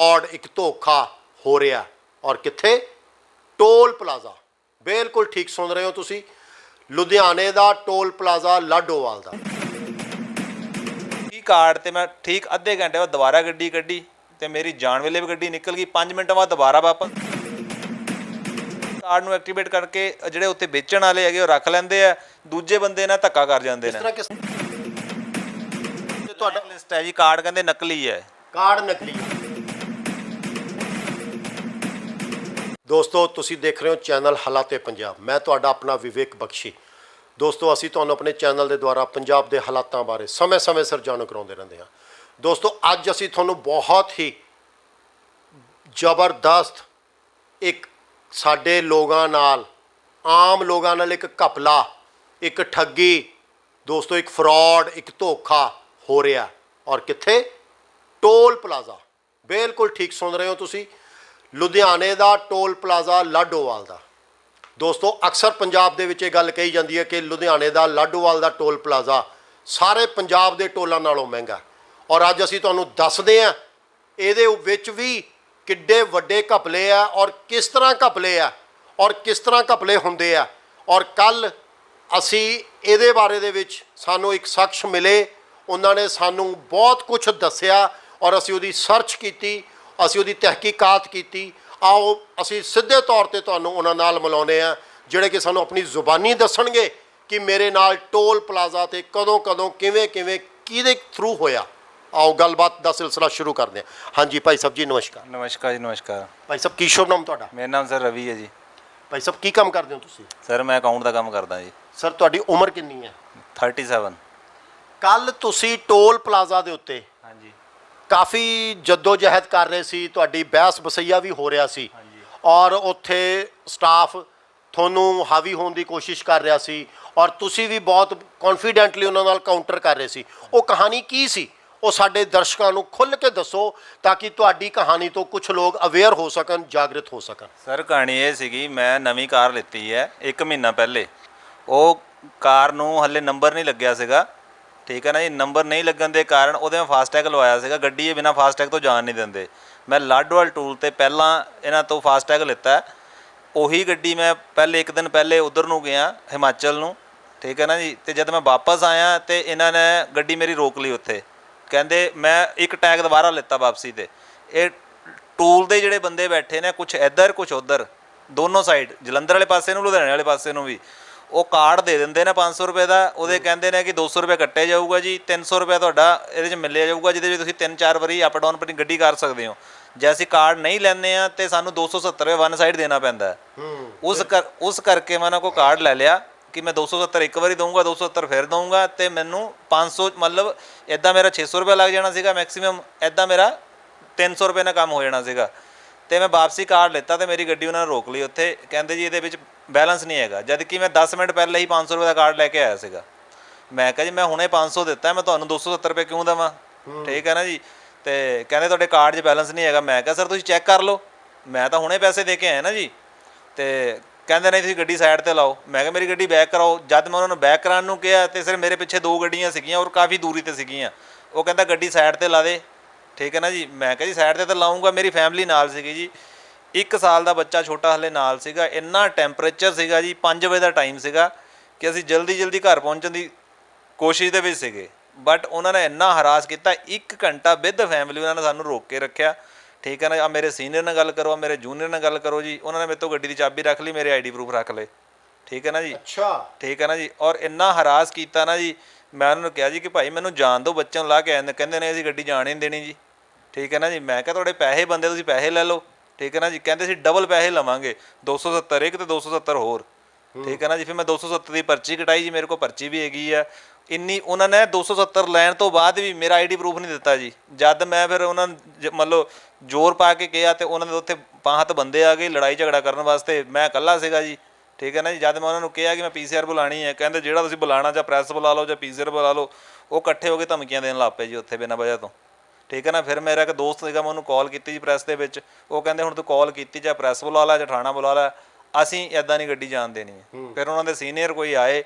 ਔਰ ਇੱਕ ਧੋਖਾ ਹੋ ਰਿਹਾ ਔਰ ਕਿੱਥੇ ਟੋਲ ਪਲਾਜ਼ਾ ਬਿਲਕੁਲ ਠੀਕ ਸੁਣ ਰਹੇ ਹੋ ਤੁਸੀਂ ਲੁਧਿਆਣੇ ਦਾ ਟੋਲ ਪਲਾਜ਼ਾ ਲਾਡੋਵਾਲ ਦਾ ਕੀ ਕਾਰਡ ਤੇ ਮੈਂ ਠੀਕ ਅੱਧੇ ਘੰਟੇ ਬਾਅਦ ਦੁਬਾਰਾ ਗੱਡੀ ਕੱਢੀ ਤੇ ਮੇਰੀ ਜਾਣ ਵੇਲੇ ਵੀ ਗੱਡੀ ਨਿਕਲ ਗਈ 5 ਮਿੰਟਾਂ ਬਾਅਦ ਦੁਬਾਰਾ ਵਾਪਸ ਕਾਰਡ ਨੂੰ ਐਕਟੀਵੇਟ ਕਰਕੇ ਜਿਹੜੇ ਉੱਤੇ ਵੇਚਣ ਵਾਲੇ ਹੈਗੇ ਉਹ ਰੱਖ ਲੈਂਦੇ ਆ ਦੂਜੇ ਬੰਦੇ ਨਾਲ ਧੱਕਾ ਕਰ ਜਾਂਦੇ ਨੇ। ਤੁਹਾਡਾ ਲਿਸਟ ਹੈ ਜੀ ਕਾਰਡ ਕਹਿੰਦੇ ਨਕਲੀ ਹੈ ਕਾਰਡ ਨਕਲੀ ਦੋਸਤੋ ਤੁਸੀਂ ਦੇਖ ਰਹੇ ਹੋ ਚੈਨਲ ਹਾਲਾਤੇ ਪੰਜਾਬ ਮੈਂ ਤੁਹਾਡਾ ਆਪਣਾ ਵਿਵੇਕ ਬਖਸ਼ੀ ਦੋਸਤੋ ਅਸੀਂ ਤੁਹਾਨੂੰ ਆਪਣੇ ਚੈਨਲ ਦੇ ਦੁਆਰਾ ਪੰਜਾਬ ਦੇ ਹਾਲਾਤਾਂ ਬਾਰੇ ਸਮੇਂ-ਸਮੇਂ ਸਿਰ ਜਾਣੂ ਕਰਾਉਂਦੇ ਰਹਿੰਦੇ ਹਾਂ। ਦੋਸਤੋ ਅੱਜ ਅਸੀਂ ਤੁਹਾਨੂੰ ਬਹੁਤ ਹੀ ਜ਼ਬਰਦਸਤ ਇੱਕ ਸਾਡੇ ਲੋਕਾਂ ਨਾਲ ਆਮ ਲੋਕਾਂ ਨਾਲ ਇੱਕ ਘਪਲਾ ਇੱਕ ਠੱਗੀ ਦੋਸਤੋ ਇੱਕ ਫਰਾਡ ਇੱਕ ਧੋਖਾ ਹੋ ਰਿਹਾ ਔਰ ਕਿੱਥੇ ਟੋਲ ਪਲਾਜ਼ਾ ਬਿਲਕੁਲ ਠੀਕ ਸੁਣ ਰਹੇ ਹੋ ਤੁਸੀਂ ਲੁਧਿਆਣੇ ਦਾ ਟੋਲ ਪਲਾਜ਼ਾ ਲਾਡੋਵਾਲ ਦਾ ਦੋਸਤੋ ਅਕਸਰ ਪੰਜਾਬ ਦੇ ਵਿੱਚ ਇਹ ਗੱਲ ਕਹੀ ਜਾਂਦੀ ਹੈ ਕਿ ਲੁਧਿਆਣੇ ਦਾ ਲਾਡੋਵਾਲ ਦਾ ਟੋਲ ਪਲਾਜ਼ਾ ਸਾਰੇ ਪੰਜਾਬ ਦੇ ਟੋਲਾਂ ਨਾਲੋਂ ਮਹਿੰਗਾ ਔਰ ਅੱਜ ਅਸੀਂ ਤੁਹਾਨੂੰ ਦੱਸਦੇ ਹਾਂ ਇਹਦੇ ਵਿੱਚ ਵੀ ਕਿੱਡੇ ਵੱਡੇ ਘਪਲੇ ਆ ਔਰ ਕਿਸ ਤਰ੍ਹਾਂ ਘਪਲੇ ਆ ਔਰ ਕਿਸ ਤਰ੍ਹਾਂ ਘਪਲੇ ਹੁੰਦੇ ਆ ਔਰ ਕੱਲ ਅਸੀਂ ਇਹਦੇ ਬਾਰੇ ਦੇ ਵਿੱਚ ਸਾਨੂੰ ਇੱਕ ਸ਼ਖਸ ਮਿਲੇ ਉਹਨਾਂ ਨੇ ਸਾਨੂੰ ਬਹੁਤ ਕੁਝ ਦੱਸਿਆ ਔਰ ਅਸੀਂ ਉਹਦੀ ਸਰਚ ਕੀਤੀ ਅਸੀਂ ਉਹਦੀ ਤਹਿਕੀਕਾਤ ਕੀਤੀ ਆਓ ਅਸੀਂ ਸਿੱਧੇ ਤੌਰ ਤੇ ਤੁਹਾਨੂੰ ਉਹਨਾਂ ਨਾਲ ਮਿਲਾਉਂਦੇ ਆ ਜਿਹੜੇ ਕਿ ਸਾਨੂੰ ਆਪਣੀ ਜ਼ੁਬਾਨੀ ਦੱਸਣਗੇ ਕਿ ਮੇਰੇ ਨਾਲ ਟੋਲ ਪਲਾਜ਼ਾ ਤੇ ਕਦੋਂ ਕਿਵੇਂ ਕਿਹਦੇ ਥਰੂ ਹੋਇਆ। ਆਓ ਗੱਲਬਾਤ ਦਾ ਸਿਲਸਿਲਾ ਸ਼ੁਰੂ ਕਰਦੇ ਹਾਂ। ਹਾਂਜੀ ਭਾਈ ਸਾਹਿਬ ਜੀ ਨਮਸਕਾਰ। ਨਮਸਕਾਰ ਜੀ ਨਮਸਕਾਰ। ਭਾਈ ਸਾਹਿਬ ਕੀ ਸ਼ੁਭ ਨਾਮ ਤੁਹਾਡਾ? ਮੇਰਾ ਨਾਮ ਸਰ ਰਵੀ ਹੈ ਜੀ। ਭਾਈ ਸਾਹਿਬ ਕੀ ਕੰਮ ਕਰਦੇ ਹੋ ਤੁਸੀਂ? ਸਰ ਮੈਂ ਅਕਾਊਂਟ ਦਾ ਕੰਮ ਕਰਦਾ ਜੀ। ਸਰ ਤੁਹਾਡੀ ਉਮਰ ਕਿੰਨੀ ਹੈ? 37। ਕੱਲ ਤੁਸੀਂ ਟੋਲ ਪਲਾਜ਼ਾ ਦੇ ਉੱਤੇ ਹਾਂਜੀ ਕਾਫੀ ਜਦੋਜਹਿਦ ਕਰ ਰਹੇ ਸੀ ਤੁਹਾਡੀ ਬਹਿਸ ਬਸਈਆ ਵੀ ਹੋ ਰਿਹਾ ਸੀ ਔਰ ਉੱਥੇ ਸਟਾਫ ਤੁਹਾਨੂੰ ਹਾਵੀ ਹੋਣ ਦੀ ਕੋਸ਼ਿਸ਼ ਕਰ ਰਿਹਾ ਸੀ ਔਰ ਤੁਸੀਂ ਵੀ ਬਹੁਤ ਕੌਨਫੀਡੈਂਟਲੀ ਉਹਨਾਂ ਨਾਲ ਕਾਊਂਟਰ ਕਰ ਰਹੇ ਸੀ ਉਹ ਕਹਾਣੀ ਕੀ ਸੀ ਉਹ ਸਾਡੇ ਦਰਸ਼ਕਾਂ ਨੂੰ ਖੁੱਲ੍ਹ ਕੇ ਦੱਸੋ ਤਾਂ ਕਿ ਤੁਹਾਡੀ ਕਹਾਣੀ ਤੋਂ ਕੁਝ ਲੋਕ ਅਵੇਅਰ ਹੋ ਸਕਣ ਜਾਗਰਿਤ ਹੋ ਸਕਣ। ਸਰ ਕਹਾਣੀ ਇਹ ਸੀਗੀ ਮੈਂ ਨਵੀਂ ਕਾਰ ਲਿੱਤੀ ਹੈ 1 ਮਹੀਨਾ ਪਹਿਲੇ ਉਹ ਕਾਰ ਨੂੰ ਹਲੇ ਨੰਬਰ ਨਹੀਂ ਲੱਗਿਆ ਸੀਗਾ ਠੀਕ ਹੈ ਨਾ ਜੀ ਨੰਬਰ ਨਹੀਂ ਲੱਗਣ ਦੇ ਕਾਰਨ ਉਹਦੇ ਮੈਂ ਫਾਸਟੈਗ ਲਵਾਇਆ ਸੀਗਾ ਗੱਡੀ ਇਹ ਬਿਨਾਂ ਫਾਸਟੈਗ ਤੋਂ ਜਾਣ ਨਹੀਂ ਦਿੰਦੇ ਮੈਂ ਲਾਡੋਵਾਲ ਟੂਲ ਤੇ ਪਹਿਲਾਂ ਇਹਨਾਂ ਤੋਂ ਫਾਸਟੈਗ ਲਿੱਤਾ ਉਹੀ ਗੱਡੀ ਮੈਂ ਪਹਿਲੇ 1 ਦਿਨ ਪਹਿਲੇ ਉਧਰ ਨੂੰ ਗਿਆ ਹਿਮਾਚਲ ਨੂੰ ਠੀਕ ਹੈ ਨਾ ਜੀ ਤੇ ਜਦ ਮੈਂ ਵਾਪਸ ਆਇਆ ਤੇ ਇਹਨਾਂ ਨੇ ਗੱਡੀ ਮੇਰੀ ਰੋਕ ਲਈ ਉੱਥੇ ਕਹਿੰਦੇ ਮੈਂ ਇੱਕ ਟੈਗ ਦੁਬਾਰਾ ਲਿੱਤਾ ਵਾਪਸੀ ਤੇ ਇਹ ਟੂਲ ਦੇ ਜਿਹੜੇ ਬੰਦੇ ਬੈਠੇ ਨੇ ਕੁਛ ਇੱਧਰ ਕੁਛ ਉੱਧਰ ਦੋਨੋਂ ਸਾਈਡ ਜਲੰਧਰ ਵਾਲੇ ਪਾਸੇ ਨੂੰ ਲੁਧਿਆਣੇ ਵਾਲੇ ਪਾਸੇ ਨੂੰ ਵੀ ਉਹ ਕਾਰਡ ਦੇ ਦਿੰਦੇ ਨੇ 500 ਰੁਪਏ ਦਾ ਉਹਦੇ ਕਹਿੰਦੇ ਨੇ ਕਿ 200 ਰੁਪਏ ਕੱਟਿਆ ਜਾਊਗਾ ਜੀ 300 ਰੁਪਏ ਤੁਹਾਡਾ ਇਹਦੇ 'ਚ ਮਿਲਿਆ ਜਾਊਗਾ ਜਿਹਦੇ ਵਿੱਚ ਤੁਸੀਂ 3-4 ਵਾਰੀ ਅਪ ਡਾਊਨ ਆਪਣੀ ਗੱਡੀ ਕਰ ਸਕਦੇ ਹੋ ਜੇ ਅਸੀਂ ਕਾਰਡ ਨਹੀਂ ਲੈਂਦੇ ਹਾਂ ਤਾਂ ਸਾਨੂੰ 270 ਰੁਪਏ ਵਨ ਸਾਈਡ ਦੇਣਾ ਪੈਂਦਾ ਉਸ ਕਰਕੇ ਮੈਂ ਉਹਨਾਂ ਕੋਲ ਕਾਰਡ ਲੈ ਲਿਆ ਕਿ ਮੈਂ 270 ਇੱਕ ਵਾਰੀ ਦਊਂਗਾ 270 ਫਿਰ ਦਊਂਗਾ ਅਤੇ ਮੈਨੂੰ 500 ਮਤਲਬ ਇੱਦਾਂ ਮੇਰਾ 600 ਰੁਪਏ ਲੱਗ ਜਾਣਾ ਸੀਗਾ ਮੈਕਸੀਮਮ ਇੱਦਾਂ ਮੇਰਾ 300 ਰੁਪਏ ਨਾਲ ਕੰਮ ਹੋ ਜਾਣਾ ਸੀਗਾ ਅਤੇ ਮੈਂ ਵਾਪਸੀ ਕਾਰਡ ਲਿੱਤਾ ਅਤੇ ਮੇਰੀ ਗੱਡੀ ਉਹਨਾਂ ਨੇ ਰੋਕ ਲਈ ਉੱਥੇ ਕਹਿੰਦੇ ਜੀ ਇਹਦੇ ਵਿੱਚ ਬੈਲੈਂਸ ਨਹੀਂ ਹੈਗਾ ਜਦ ਕਿ ਮੈਂ 10 ਮਿੰਟ ਪਹਿਲਾਂ ਹੀ 500 ਰੁਪਏ ਦਾ ਕਾਰਡ ਲੈ ਕੇ ਆਇਆ ਸੀਗਾ ਮੈਂ ਕਿਹਾ ਜੀ ਮੈਂ ਹੁਣੇ 500 ਦਿੱਤਾ ਮੈਂ ਤੁਹਾਨੂੰ 270 ਰੁਪਏ ਕਿਉਂ ਦੇਵਾਂ ਠੀਕ ਹੈ ਨਾ ਜੀ ਅਤੇ ਕਹਿੰਦੇ ਤੁਹਾਡੇ ਕਾਰਡ 'ਚ ਬੈਲੈਂਸ ਨਹੀਂ ਹੈਗਾ ਮੈਂ ਕਿਹਾ ਸਰ ਤੁਸੀਂ ਚੈੱਕ ਕਰ ਲਓ ਮੈਂ ਤਾਂ ਹੁਣੇ ਪੈਸੇ ਦੇ ਕੇ ਆਇਆ ਨਾ ਜੀ ਅਤੇ ਕਹਿੰਦੇ ਨਹੀਂ ਤੁਸੀਂ ਗੱਡੀ ਸਾਈਡ 'ਤੇ ਲਾਓ ਮੈਂ ਕਿਹਾ ਮੇਰੀ ਗੱਡੀ ਬੈਕ ਕਰਾਓ ਜਦ ਮੈਂ ਉਹਨਾਂ ਨੂੰ ਬੈਕ ਕਰਾਉਣ ਨੂੰ ਕਿਹਾ ਅਤੇ ਸਿਰ ਮੇਰੇ ਪਿੱਛੇ 2 ਗੱਡੀਆਂ ਸੀਗੀਆਂ ਔਰ ਕਾਫੀ ਦੂਰੀ 'ਤੇ ਸੀਗੀਆਂ ਉਹ ਕਹਿੰਦਾ ਗੱਡੀ ਸਾਈਡ 'ਤੇ ਲਾ ਦੇ ਠੀਕ ਹੈ ਨਾ ਜੀ ਮੈਂ ਕਿਹਾ ਜੀ ਸਾਈਡ 'ਤੇ ਤਾਂ ਲਾਊਂਗਾ ਮੇਰੀ ਫੈਮਿਲੀ ਨਾਲ ਸੀਗੀ ਜੀ 1 ਸਾਲ ਦਾ ਬੱਚਾ ਛੋਟਾ ਹਾਲੇ ਨਾਲ ਸੀਗਾ ਇੰਨਾ ਟੈਂਪਰੇਚਰ ਸੀਗਾ ਜੀ 5 ਵਜੇ ਦਾ ਟਾਈਮ ਸੀਗਾ ਕਿ ਅਸੀਂ ਜਲਦੀ ਘਰ ਪਹੁੰਚਣ ਦੀ ਕੋਸ਼ਿਸ਼ ਦੇ ਵਿੱਚ ਸੀਗੇ ਬਟ ਉਹਨਾਂ ਨੇ ਇੰਨਾ ਹਰਾਸ ਕੀਤਾ 1 ਘੰਟਾ ਵਿਦ ਫੈਮਿਲੀ ਉਹਨਾਂ ਨੇ ਸਾਨੂੰ ਰੋਕ ਕੇ ਰੱਖਿਆ ਠੀਕ ਹੈ ਨਾ ਆ ਮੇਰੇ ਸੀਨੀਅਰ ਨਾਲ ਗੱਲ ਕਰੋ ਮੇਰੇ ਜੂਨੀਅਰ ਨਾਲ ਗੱਲ ਕਰੋ ਜੀ ਉਹਨਾਂ ਨੇ ਮੇਰੇ ਤੋਂ ਗੱਡੀ ਦੀ ਚਾਬੀ ਰੱਖ ਲਈ ਮੇਰੇ ਆਈਡੀ ਪ੍ਰੂਫ ਰੱਖ ਲਏ ਠੀਕ ਹੈ ਨਾ ਜੀ ਅੱਛਾ ਠੀਕ ਹੈ ਨਾ ਜੀ ਔਰ ਇੰਨਾ ਹਰਾਸ ਕੀਤਾ ਨਾ ਜੀ ਮੈਂ ਉਹਨਾਂ ਨੂੰ ਕਿਹਾ ਜੀ ਕਿ ਭਾਈ ਮੈਨੂੰ ਜਾਣ ਦਿਓ ਬੱਚਿਆਂ ਨੂੰ ਲਾ ਕੇ ਆਉਂਦੇ ਕਹਿੰਦੇ ਨੇ ਅਸੀਂ ਗੱਡੀ ਜਾਣ ਹੀ ਨਹੀਂ ਦੇਣੀ ਜੀ ਠੀਕ ਹੈ ਨਾ ਜੀ ਮੈਂ ਕਿਹਾ ਤੁਹਾਡੇ ਪੈਸੇ ਬੰਦੇ ਤੁਸੀਂ ਪੈਸੇ ਲੈ ਲਓ ਠੀਕ ਹੈ ਨਾ ਜੀ ਕਹਿੰਦੇ ਅਸੀਂ ਡਬਲ ਪੈਸੇ ਲਵਾਂਗੇ 270 ਇੱਕ ਅਤੇ 270 ਹੋਰ ਠੀਕ ਹੈ ਨਾ ਜੀ ਫਿਰ ਮੈਂ 270 ਦੀ ਪਰਚੀ ਕਟਾਈ ਜੀ ਮੇਰੇ ਕੋਲ ਪਰਚੀ ਵੀ ਹੈਗੀ ਆ ਇੰਨੀ ਉਹਨਾਂ ਨੇ 270 ਲੈਣ ਤੋਂ ਬਾਅਦ ਵੀ ਮੇਰਾ ਆਈਡੀ ਪ੍ਰੂਫ ਨਹੀਂ ਦਿੱਤਾ ਜੀ ਜਦ ਮੈਂ ਫਿਰ ਉਹਨਾਂ ਨੂੰ ਮਤਲਬ ਜ਼ੋਰ ਪਾ ਕੇ ਕਿਹਾ ਅਤੇ ਉਹਨਾਂ ਦੇ ਉੱਥੇ 5 ਬੰਦੇ ਆ ਗਏ ਲੜਾਈ ਝਗੜਾ ਕਰਨ ਵਾਸਤੇ ਮੈਂ ਇਕੱਲਾ ਸੀਗਾ ਜੀ ਠੀਕ ਹੈ ਨਾ ਜੀ ਜਦ ਮੈਂ ਉਹਨਾਂ ਨੂੰ ਕਿਹਾ ਕਿ ਮੈਂ PCR ਬੁਲਾਉਣੀ ਹੈ ਕਹਿੰਦੇ ਜਿਹੜਾ ਤੁਸੀਂ ਬੁਲਾਉਣਾ ਜਾਂ ਪ੍ਰੈਸ ਬੁਲਾ ਲਓ ਜਾਂ PCR ਬੁਲਾ ਲਓ ਉਹ ਇਕੱਠੇ ਹੋ ਕੇ ਧਮਕੀਆਂ ਦੇਣ ਲੱਗ ਪਏ ਜੀ ਉੱਥੇ ਬਿਨਾਂ ਵਜ੍ਹਾ ਤੋਂ ਠੀਕ ਹੈ ਨਾ ਫਿਰ ਮੇਰਾ ਇੱਕ ਦੋਸਤ ਸੀਗਾ ਮੈਂ ਉਹਨੂੰ ਕਾਲ ਕੀਤੀ ਜੀ ਪ੍ਰੈਸ ਦੇ ਵਿੱਚ ਉਹ ਕਹਿੰਦੇ ਹੁਣ ਤੂੰ ਕਾਲ ਕੀਤੀ ਜਾਂ ਪ੍ਰੈਸ ਬੁਲਾ ਲੈ ਜਾਂ ਥਾਣਾ ਬੁਲਾ ਲੈ ਅਸੀਂ ਇੱਦਾਂ ਨਹੀਂ ਗੱਡੀ ਜਾਣ ਦੇਣੀ ਹੈ ਫਿਰ ਉਹਨਾਂ ਦੇ ਸੀਨੀਅਰ ਕੋਈ ਆਏ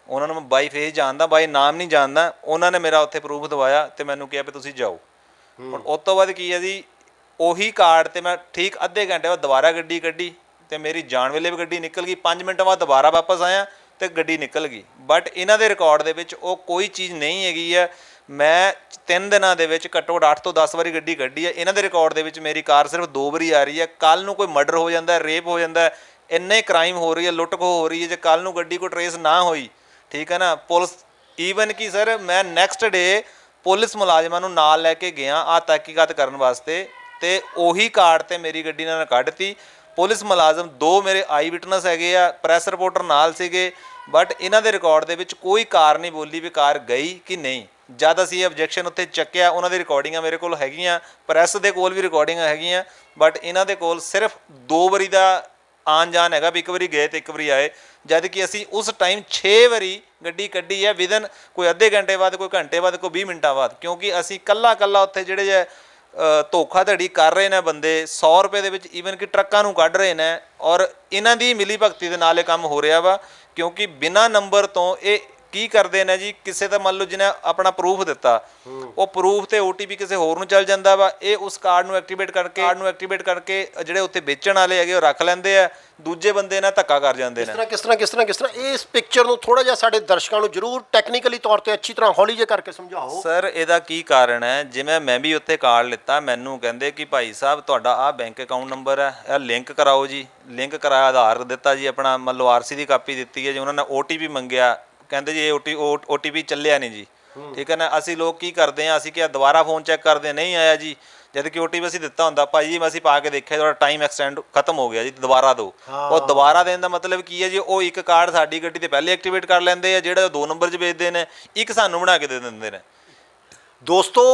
ਉਹਨਾਂ ਨੂੰ ਮੈਂ ਬਾਈ ਫੇਸ ਜਾਣਦਾ ਬਾਈ ਨਾਮ ਨਹੀਂ ਜਾਣਦਾ ਉਹਨਾਂ ਨੇ ਮੇਰਾ ਉੱਥੇ ਪ੍ਰੂਫ ਦਵਾਇਆ ਅਤੇ ਮੈਨੂੰ ਕਿਹਾ ਵੀ ਤੁਸੀਂ ਜਾਓ ਹੁਣ ਉਸ ਤੋਂ ਬਾਅਦ ਕੀ ਹੈ ਜੀ ਉਹੀ ਕਾਰਡ ਤੇ ਮੈਂ ਠੀਕ ਅੱਧੇ ਘੰਟੇ ਬਾਅਦ ਦੁਬਾਰਾ ਗੱਡੀ ਕੱਢੀ ਤੇ ਮੇਰੀ ਜਾਣ ਵੇਲੇ ਵੀ ਗੱਡੀ ਨਿਕਲ ਗਈ, 5 ਮਿੰਟ ਬਾਅਦ ਦੁਬਾਰਾ ਵਾਪਸ ਆਇਆ ਤੇ ਗੱਡੀ ਨਿਕਲ ਗਈ। ਬਟ ਇਹਨਾਂ ਦੇ ਰਿਕਾਰਡ ਦੇ ਵਿੱਚ ਉਹ ਕੋਈ ਚੀਜ਼ ਨਹੀਂ ਹੈਗੀ ਹੈ। ਮੈਂ 3 ਦਿਨਾਂ ਦੇ ਵਿੱਚ ਘੱਟੋ ਘੱਟ 8 ਤੋਂ 10 ਵਾਰੀ ਗੱਡੀ ਕੱਢੀ ਹੈ। ਇਹਨਾਂ ਦੇ ਰਿਕਾਰਡ ਦੇ ਵਿੱਚ ਮੇਰੀ ਕਾਰ ਸਿਰਫ 2 ਵਾਰੀ ਆ ਰਹੀ ਹੈ। ਕੱਲ ਨੂੰ ਕੋਈ ਮਰਡਰ ਹੋ ਜਾਂਦਾ, ਰੇਪ ਹੋ ਜਾਂਦਾ, ਇੰਨੇ ਕ੍ਰਾਈਮ ਹੋ ਰਹੀ ਹੈ, ਲੁੱਟ ਖੋਹ ਹੋ ਰਹੀ ਹੈ, ਜੇ ਕੱਲ ਨੂੰ ਗੱਡੀ ਕੋਈ ਟਰੇਸ ਨਾ ਹੋਈ, ਠੀਕ ਹੈ ਨਾ, ਪੁਲਿਸ ਈਵਨ ਕਿ ਸਰ ਮੈਂ ਨੈਕਸਟ ਡੇ ਪੁਲਿਸ ਮੁਲਾਜ਼ਮਾਂ ਨੂੰ ਨਾਲ ਲੈ ਕੇ ਗਿਆ ਆ ਤਹਿਕੀਕਾਤ ਕਰਨ ਵਾਸਤੇ, ਤੇ ਉਹੀ ਕਾਰਡ ਤੇ ਮੇਰੀ ਗੱਡੀ ਨਾਲ ਕੱਢਤੀ। ਪੁਲਿਸ ਮੁਲਾਜ਼ਮ 2 ਮੇਰੇ ਆਈ ਵਿਟਨੈਸ ਹੈਗੇ ਆ, ਪ੍ਰੈਸ ਰਿਪੋਰਟਰ ਨਾਲ ਸੀਗੇ, ਬਟ ਇਹਨਾਂ ਦੇ ਰਿਕਾਰਡ ਦੇ ਵਿੱਚ ਕੋਈ ਕਾਰ ਨਹੀਂ ਬੋਲੀ ਵੀ ਕਾਰ ਗਈ ਕਿ ਨਹੀਂ। ਜਦ ਅਸੀਂ ਆਬਜੈਕਸ਼ਨ ਉੱਥੇ ਚੱਕਿਆ, ਉਹਨਾਂ ਦੀ ਰਿਕਾਰਡਿੰਗਾਂ ਮੇਰੇ ਕੋਲ ਹੈਗੀਆਂ, ਪ੍ਰੈਸ ਦੇ ਕੋਲ ਵੀ ਰਿਕਾਰਡਿੰਗਾਂ ਹੈਗੀਆਂ, ਬਟ ਇਹਨਾਂ ਦੇ ਕੋਲ ਸਿਰਫ 2 ਵਾਰੀ ਦਾ ਆਉਣ ਜਾਣ ਹੈਗਾ ਵੀ 1 ਵਾਰੀ ਗਏ ਤੇ 1 ਵਾਰੀ ਆਏ, ਜਦ ਕਿ ਅਸੀਂ ਉਸ ਟਾਈਮ 6 ਵਾਰੀ ਗੱਡੀ ਕੱਢੀ ਹੈ, ਵਿਦਨ ਕੋਈ ਅੱਧੇ ਘੰਟੇ ਬਾਅਦ, ਕੋਈ ਘੰਟੇ ਬਾਅਦ, ਕੋਈ 20 ਮਿੰਟਾਂ ਬਾਅਦ, ਕਿਉਂਕਿ ਅਸੀਂ ਕੱਲਾ ਉੱਥੇ ਜਿਹੜੇ ਜੇ ਧੋਖਾਧੜੀ ਕਰ ਰਹੇ ਨੇ ਬੰਦੇ 100 ਰੁਪਏ ਦੇ ਵਿੱਚ ਈਵਨ ਕਿ ਟਰੱਕਾਂ ਨੂੰ ਕੱਢ ਰਹੇ ਨੇ, ਔਰ ਇਹਨਾਂ ਦੀ ਮਿਲੀ ਭਗਤੀ ਦੇ ਨਾਲ ਇਹ ਕੰਮ ਹੋ ਰਿਹਾ ਵਾ। ਕਿਉਂਕਿ ਬਿਨਾਂ ਨੰਬਰ ਤੋਂ ਇਹ ਕੀ ਕਰਦੇ ਨੇ ਜੀ, ਕਿਸੇ ਦਾ ਮੰਨ ਲਓ ਜਿਹਨੇ ਆਪਣਾ ਪ੍ਰੂਫ ਦਿੱਤਾ, ਉਹ ਪ੍ਰੂਫ ਤੇ OTP ਕਿਸੇ ਹੋਰ ਨੂੰ ਚੱਲ ਜਾਂਦਾ ਵਾ, ਇਹ ਉਸ ਕਾਰਡ ਨੂੰ ਐਕਟੀਵੇਟ ਕਰਕੇ ਜਿਹੜੇ ਉੱਥੇ ਵੇਚਣ ਵਾਲੇ ਹੈਗੇ ਉਹ ਰੱਖ ਲੈਂਦੇ ਆ, ਦੂਜੇ ਬੰਦੇ ਨਾਲ ਧੱਕਾ ਕਰ ਜਾਂਦੇ ਨੇ। ਕਿਸ ਤਰ੍ਹਾਂ ਇਸ ਪਿਕਚਰ ਨੂੰ ਥੋੜਾ ਜਿਹਾ ਸਾਡੇ ਦਰਸ਼ਕਾਂ ਨੂੰ ਜ਼ਰੂਰ ਟੈਕਨੀਕਲੀ ਤੌਰ ਤੇ ਅੱਛੀ ਤਰ੍ਹਾਂ ਹੌਲੀ ਜਿਹੇ ਕਰਕੇ ਸਮਝਾਓ ਸਰ। ਇਹਦਾ ਕੀ ਕਾਰਨ ਹੈ, ਜਿਵੇਂ ਮੈਂ ਵੀ ਉੱਥੇ ਕਾਰਡ ਲਿੱਤਾ, ਮੈਨੂੰ ਕਹਿੰਦੇ ਕਿ ਭਾਈ ਸਾਹਿਬ ਤੁਹਾਡਾ ਆਹ ਬੈਂਕ ਅਕਾਊਂਟ ਨੰਬਰ ਹੈ, ਇਹ ਲਿੰਕ ਕਰਾਓ ਜੀ। ਲਿੰਕ ਕਰਾਇਆ, ਆਧਾਰ ਦਿੱਤਾ ਜੀ, ਆਪਣਾ ਮੰਨ ਲਓ RC ਦੀ ਕਾਪੀ ਦਿੱਤੀ ਹੈ ਜੀ, ਉਹਨਾਂ ਨੇ OTP ਮੰਗਿਆ, ਕਹਿੰਦੇ ਜੀ ਇਹ OTP ਚੱਲਿਆ ਨਹੀਂ ਜੀ, ਠੀਕ ਹੈ ਨਾ। ਅਸੀਂ ਲੋਕ ਕੀ ਕਰਦੇ ਹਾਂ, ਅਸੀਂ ਕਿਹਾ ਦੁਬਾਰਾ ਫੋਨ ਚੈੱਕ ਕਰਦੇ, ਨਹੀਂ ਆਇਆ ਜੀ, ਜਦ ਕਿ OTP ਅਸੀਂ ਦਿੱਤਾ ਹੁੰਦਾ, ਭਾਈ ਜੀ ਅਸੀਂ ਪਾ ਕੇ ਦੇਖਿਆ ਤੁਹਾਡਾ ਟਾਈਮ ਐਕਸਟੈਂਡ ਖਤਮ ਹੋ ਗਿਆ ਜੀ, ਦੁਬਾਰਾ ਦਿਓ। ਉਹ ਦੁਬਾਰਾ ਦੇਣ ਦਾ ਮਤਲਬ ਕੀ ਹੈ ਜੀ, ਉਹ ਇੱਕ ਕਾਰਡ ਸਾਡੀ ਗੱਡੀ ਤੇ ਪਹਿਲੇ ਐਕਟੀਵੇਟ ਕਰ ਲੈਂਦੇ ਆ, ਜਿਹੜਾ 2 ਨੰਬਰ 'ਚ ਵੇਚਦੇ ਨੇ, ਇੱਕ ਸਾਨੂੰ ਬਣਾ ਕੇ ਦੇ ਦਿੰਦੇ ਨੇ। ਦੋਸਤੋ